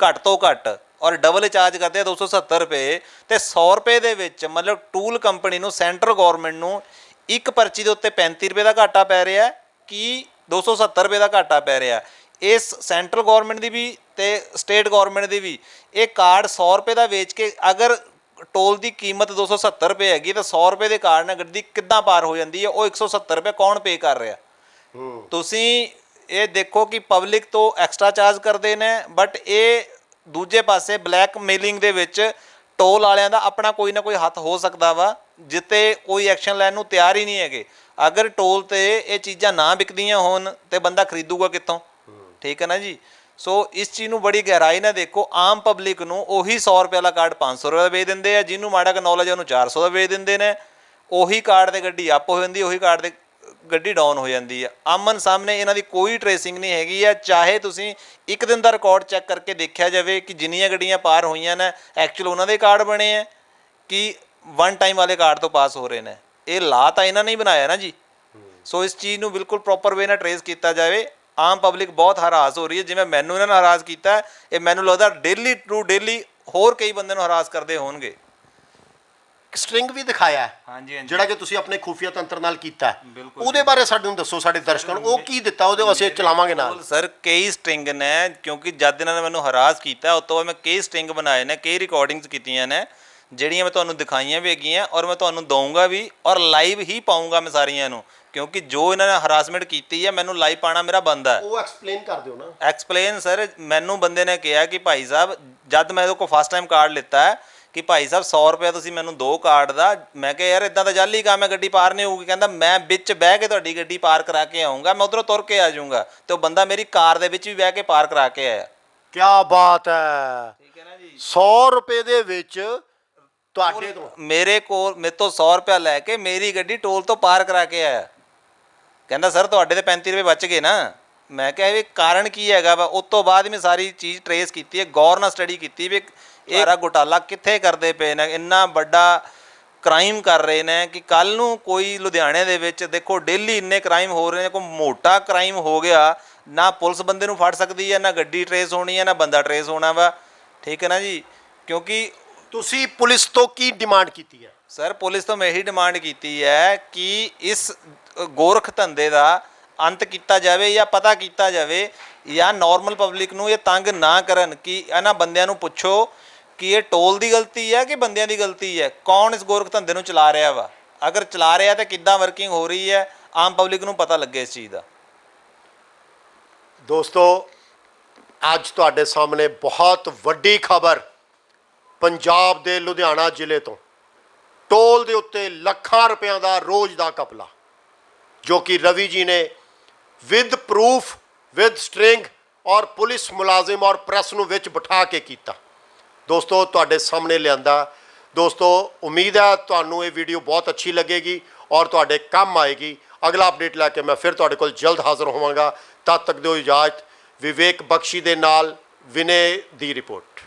ਘੱਟ ਤੋਂ ਘੱਟ ਔਰ ਡਬਲ ਚਾਰਜ ਕਰਦੇ ਆ 270 ਰੁਪਏ, ਤੇ 100 ਰੁਪਏ ਦੇ ਵਿੱਚ ਮਤਲਬ ਟੂਲ ਕੰਪਨੀ ਨੂੰ ਸੈਂਟਰਲ ਗੌਰਨਮੈਂਟ ਨੂੰ ਇੱਕ ਪਰਚੀ ਦੇ ਉੱਤੇ 35 ਰੁਪਏ ਦਾ ਘਾਟਾ ਪੈ ਰਿਹਾ ਕਿ 270 ਰੁਪਏ ਦਾ ਘਾਟਾ ਪੈ ਰਿਹਾ। ਇਸ ਸੈਂਟਰਲ ਗੌਰਨਮੈਂਟ ਦੀ ਵੀ ਤੇ ਸਟੇਟ ਗੌਰਨਮੈਂਟ ਦੀ ਵੀ ਇਹ ਕਾਰਡ 100 ਰੁਪਏ ਦਾ ਵੇਚ ਕੇ ਅਗਰ ਟੋਲ ਦੀ ਕੀਮਤ 270 ਰੁਪਏ ਹੈਗੀ ਤਾਂ 100 ਰੁਪਏ ਦੇ ਕਾਰਡ ਨਾਲ ਗੱਡੀ ਕਿੱਦਾਂ ਪਾਰ ਹੋ ਜਾਂਦੀ ਹੈ? ਉਹ 170 ਰੁਪਏ ਕੌਣ ਪੇ ਕਰ ਰਿਹਾ? ਤੁਸੀਂ ਇਹ ਦੇਖੋ ਕਿ ਪਬਲਿਕ ਤੋਂ ਐਕਸਟਰਾ ਚਾਰਜ ਕਰਦੇ ਨੇ, ਬਟ ਇਹ ਦੂਜੇ ਪਾਸੇ ਬਲੈਕ ਮੇਲਿੰਗ ਦੇ ਵਿੱਚ ਟੋਲ ਵਾਲਿਆਂ ਦਾ ਆਪਣਾ ਕੋਈ ਨਾ ਕੋਈ ਹੱਥ ਹੋ ਸਕਦਾ ਵਾ, ਜਿੱਤੇ ਕੋਈ ਐਕਸ਼ਨ ਲੈਣ ਨੂੰ ਤਿਆਰ ਹੀ ਨਹੀਂ ਹੈਗੇ। ਅਗਰ ਟੋਲ ਤੇ ਇਹ ਚੀਜ਼ਾਂ ਨਾ ਵਿਕਦੀਆਂ ਹੋਣ ਤੇ ਬੰਦਾ ਖਰੀਦੂਗਾ ਕਿੱਥੋਂ? ਠੀਕ ਹੈ ਨਾ ਜੀ। ਸੋ ਇਸ ਚੀਜ਼ ਨੂੰ ਬੜੀ ਗਹਿਰਾਈ ਨਾਲ ਦੇਖੋ। ਆਮ ਪਬਲਿਕ ਨੂੰ ਉਹੀ 100 ਰੁਪਏ ਵਾਲਾ ਕਾਰਡ 500 ਰੁਪਏ ਦਾ ਵੇਚ ਦਿੰਦੇ ਆ, ਜਿਹਨੂੰ ਮਾੜਾ ਕੁ ਨੌਲੇਜ ਉਹਨੂੰ 400 ਦਾ ਵੇਚ ਦਿੰਦੇ ਨੇ। ਉਹੀ ਕਾਰਡ ਤੇ ਗੱਡੀ ਅਪ ਹੋ ਜਾਂਦੀ, ਉਹੀ ਕਾਰਡ ਤੇ ਗੱਡੀ ਡਾਊਨ ਹੋ ਜਾਂਦੀ ਆ। ਆਮਨ ਸਾਹਮਣੇ ਇਹਨਾਂ ਦੀ ਕੋਈ ਟਰੇਸਿੰਗ ਨਹੀਂ ਹੈਗੀ ਆ। ਚਾਹੇ ਤੁਸੀਂ ਇੱਕ ਦਿਨ ਦਾ ਰਿਕਾਰਡ ਚੈੱਕ ਕਰਕੇ ਦੇਖਿਆ ਜਾਵੇ ਕਿ ਜਿੰਨੀਆਂ ਗੱਡੀਆਂ ਪਾਰ ਹੋਈਆਂ ਨੇ ਐਕਚੁਅਲ ਉਹਨਾਂ ਦੇ ਕਾਰਡ ਬਣੇ ਆ ਕਿ ਵਨ ਟਾਈਮ ਵਾਲੇ ਕਾਰਡ ਤੋਂ ਪਾਸ ਹੋ ਰਹੇ ਨੇ। ਇਹ ਲਾ ਤਾਂ ਇਹਨਾਂ ਨੇ ਹੀ ਬਣਾਇਆ ਨਾ ਜੀ। ਸੋ ਇਸ ਚੀਜ਼ ਨੂੰ ਬਿਲਕੁਲ ਪ੍ਰੋਪਰ ਵੇ ਨਾਲ ਟਰੇਸ ਕੀਤਾ ਜਾਵੇ। ਆਮ ਪਬਲਿਕ ਬਹੁਤ ਹਰਾਸ ਹੋ ਰਹੀ ਹੈ, ਜਿਵੇਂ ਮੈਨੂੰ ਇਹਨਾਂ ਨੇ ਹਰਾਸ ਕੀਤਾ, ਇਹ ਮੈਨੂੰ ਲੱਗਦਾ ਡੇਲੀ ਟੂ ਡੇਲੀ ਹੋਰ ਕਈ ਬੰਦੇ ਨੂੰ ਹਰਾਸ ਕਰਦੇ ਹੋਣਗੇ। ਸਟ੍ਰਿੰਗ ਵੀ ਦਿਖਾਇਆ ਹੈ, ਹਾਂਜੀ ਹਾਂਜੀ, ਜਿਹੜਾ ਕਿ ਤੁਸੀਂ ਆਪਣੇ ਖੂਫੀਆ ਤੰਤਰ ਨਾਲ ਕੀਤਾ ਹੈ। ਬਿਲਕੁਲ। ਉਹਦੇ ਬਾਰੇ ਸਾਨੂੰ ਦੱਸੋ, ਸਾਡੇ ਦਰਸ਼ਕਾਂ ਨੂੰ ਉਹ ਕੀ ਦਿੱਤਾ, ਉਹਦੇ ਅਸੀਂ ਚਲਾਵਾਂਗੇ ਨਾਲ। ਸਰ ਕਈ ਸਟ੍ਰਿੰਗ ਨੇ, ਕਿਉਂਕਿ ਜਦ ਇਹਨਾਂ ਨੇ ਮੈਨੂੰ ਹਰਾਸ ਕੀਤਾ ਉਸ ਤੋਂ ਬਾਅਦ ਮੈਂ ਕਈ ਸਟ੍ਰਿੰਗ ਬਣਾਏ ਨੇ, ਕਈ ਰਿਕਾਰਡਿੰਗਸ ਕੀਤੀਆਂ ਨੇ, ਜਿਹੜੀਆਂ ਮੈਂ ਤੁਹਾਨੂੰ ਦਿਖਾਈਆਂ ਵੀ ਹੈਗੀਆਂ ਔਰ ਮੈਂ ਤੁਹਾਨੂੰ ਦਊਂਗਾ ਵੀ ਔਰ ਲਾਈਵ ਹੀ ਪਾਊਂਗਾ ਮੈਂ ਸਾਰੀਆਂ ਨੂੰ, ਕਿਉਂਕਿ ਜੋ ਇਹਨਾਂ ਨੇ ਹਰਾਸਮੈਂਟ ਕੀਤੀ ਹੈ ਮੈਨੂੰ ਲਾਈਵ ਪਾਣਾ ਮੇਰਾ ਬਣਦਾ ਹੈ। ਉਹ ਐਕਸਪਲੇਨ ਕਰ ਦਿਓ ਨਾ। ਐਕਸਪਲੇਨ ਸਰ, ਮੈਨੂੰ ਬੰਦੇ ਨੇ ਕਿਹਾ ਕਿ ਭਾਈ ਸਾਹਿਬ, ਜਦ ਮੈਂ ਇਹਦੇ ਕੋਲ ਫਸਟ ਟਾਈਮ ਕਾਰਡ ਲਿੱਤਾ ਹੈ, ਕਿ ਭਾਈ ਸਾਹਿਬ 100 ਰੁਪਏ ਤੁਸੀਂ ਮੈਨੂੰ ਦੋ ਕਾਰਡ ਦਾ। ਮੈਂ ਕਿਹਾ ਯਾਰ ਇਦਾਂ ਤਾਂ ਜਾਲੀ ਕੰਮ ਹੈ, ਗੱਡੀ ਪਾਰ ਨਹੀਂ ਹੋਊਗੀ। ਕਹਿੰਦਾ ਮੈਂ ਵਿੱਚ ਬਹਿ ਕੇ ਤੁਹਾਡੀ ਗੱਡੀ ਪਾਰ ਕਰਾ ਕੇ ਆਊਂਗਾ, ਮੈਂ ਉਧਰੋਂ ਤੁਰ ਕੇ ਆ ਜਾਊਂਗਾ। ਤੇ ਉਹ ਬੰਦਾ ਮੇਰੀ ਕਾਰ ਦੇ ਵਿੱਚ ਵੀ ਬਹਿ ਕੇ ਪਾਰ ਕਰਾ ਕੇ ਆਇਆ। ਕੀ ਬਾਤ ਹੈ। ਠੀਕ ਹੈ ਨਾ ਜੀ। 100 ਰੁਪਏ ਦੇ ਵਿੱਚ ਤੁਹਾਡੇ ਤੋਂ ਮੇਰੇ ਤੋਂ 100 ਰੁਪਇਆ ਲੈ ਕੇ ਮੇਰੀ ਗੱਡੀ ਟੋਲ ਤੋਂ ਪਾਰ ਕਰਾ ਕੇ ਆਇਆ। ਕਹਿੰਦਾ ਸਰ ਤੁਹਾਡੇ ਤੇ 35 ਰੁਪਏ ਬਚ ਗਏ ਨਾ। ਮੈਂ ਕਿਹਾ ਵੀ ਕਾਰਨ ਕੀ ਹੈਗਾ ਵਾ। ਉਸ ਤੋਂ ਬਾਅਦ ਮੈਂ ਸਾਰੀ ਚੀਜ਼ ਟਰੇਸ ਕੀਤੀ ਹੈ, ਗੌਰ ਨਾਲ ਸਟੱਡੀ ਕੀਤੀ ਵੀ ਇਹ ਸਾਰਾ ਘੁਟਾਲਾ ਕਿੱਥੇ ਕਰਦੇ ਪਏ ਨੇ। ਇੰਨਾ ਵੱਡਾ ਕ੍ਰਾਈਮ ਕਰ ਰਹੇ ਨੇ ਕਿ ਕੱਲ ਨੂੰ ਕੋਈ ਲੁਧਿਆਣੇ ਦੇ ਵਿੱਚ ਦੇਖੋ ਡੇਲੀ ਇੰਨੇ ਕ੍ਰਾਈਮ ਹੋ ਰਹੇ ਨੇ। ਕੋਈ ਮੋਟਾ ਕ੍ਰਾਈਮ ਹੋ ਗਿਆ, ਨਾ ਪੁਲਿਸ ਬੰਦੇ ਨੂੰ ਫੜ ਸਕਦੀ ਹੈ, ਨਾ ਗੱਡੀ ਟਰੇਸ ਹੋਣੀ ਹੈ, ਨਾ ਬੰਦਾ ਟਰੇਸ ਹੋਣਾ ਵਾ। ਠੀਕ ਹੈ ਨਾ ਜੀ। ਕਿਉਂਕਿ ਤੁਸੀਂ ਪੁਲਿਸ ਤੋਂ ਕੀ ਡਿਮਾਂਡ ਕੀਤੀ ਹੈ? ਸਰ ਪੁਲਿਸ ਤੋਂ ਮੈਂ ਇਹੀ ਡਿਮਾਂਡ ਕੀਤੀ ਹੈ ਕਿ ਇਸ ਗੋਰਖ ਧੰਦੇ ਦਾ ਅੰਤ ਕੀਤਾ ਜਾਵੇ ਜਾਂ ਪਤਾ ਕੀਤਾ ਜਾਵੇ, ਜਾਂ ਨਾਰਮਲ ਪਬਲਿਕ ਨੂੰ ਇਹ ਤੰਗ ਨਾ ਕਰਨ। ਕਿ ਇਹਨਾਂ ਬੰਦਿਆਂ ਨੂੰ ਪੁੱਛੋ ਕਿ ਇਹ ਟੋਲ ਦੀ ਗਲਤੀ ਹੈ ਕਿ ਬੰਦਿਆਂ ਦੀ ਗਲਤੀ ਹੈ, ਕੌਣ ਇਸ ਗੋਰਖ ਧੰਦੇ ਨੂੰ ਚਲਾ ਰਿਹਾ ਵਾ। ਅਗਰ ਚਲਾ ਰਿਹਾ ਤਾਂ ਕਿੱਦਾਂ ਵਰਕਿੰਗ ਹੋ ਰਹੀ ਹੈ, ਆਮ ਪਬਲਿਕ ਨੂੰ ਪਤਾ ਲੱਗੇ ਇਸ ਚੀਜ਼ ਦਾ। ਦੋਸਤੋ ਅੱਜ ਤੁਹਾਡੇ ਸਾਹਮਣੇ ਬਹੁਤ ਵੱਡੀ ਖਬਰ ਪੰਜਾਬ ਦੇ ਲੁਧਿਆਣਾ ਜ਼ਿਲ੍ਹੇ ਤੋਂ। ਟੋਲ ਦੇ ਉੱਤੇ ਲੱਖਾਂ ਰੁਪਇਆਂ ਦਾ ਰੋਜ਼ ਦਾ ਘਪਲਾ, ਜੋ ਕਿ ਰਵੀ ਜੀ ਨੇ ਵਿਦ ਪ੍ਰੂਫ, ਵਿਦ ਸਟ੍ਰਿੰਗ ਔਰ ਪੁਲਿਸ ਮੁਲਾਜ਼ਮ ਔਰ ਪ੍ਰੈਸ ਨੂੰ ਵਿੱਚ ਬਿਠਾ ਕੇ ਕੀਤਾ। ਦੋਸਤੋ ਤੁਹਾਡੇ ਸਾਹਮਣੇ ਲਿਆਂਦਾ। ਦੋਸਤੋ ਉਮੀਦ ਹੈ ਤੁਹਾਨੂੰ ਇਹ ਵੀਡੀਓ ਬਹੁਤ ਅੱਛੀ ਲੱਗੇਗੀ ਔਰ ਤੁਹਾਡੇ ਕੰਮ ਆਏਗੀ। ਅਗਲਾ ਅਪਡੇਟ ਲੈ ਕੇ ਮੈਂ ਫਿਰ ਤੁਹਾਡੇ ਕੋਲ ਜਲਦ ਹਾਜ਼ਰ ਹੋਵਾਂਗਾ। ਤਦ ਤੱਕ ਦਿਓ ਇਜਾਜ਼ਤ। ਵਿਵੇਕ ਬਖਸ਼ੀ ਦੇ ਨਾਲ ਵਿਨੇ ਦੀ ਰਿਪੋਰਟ।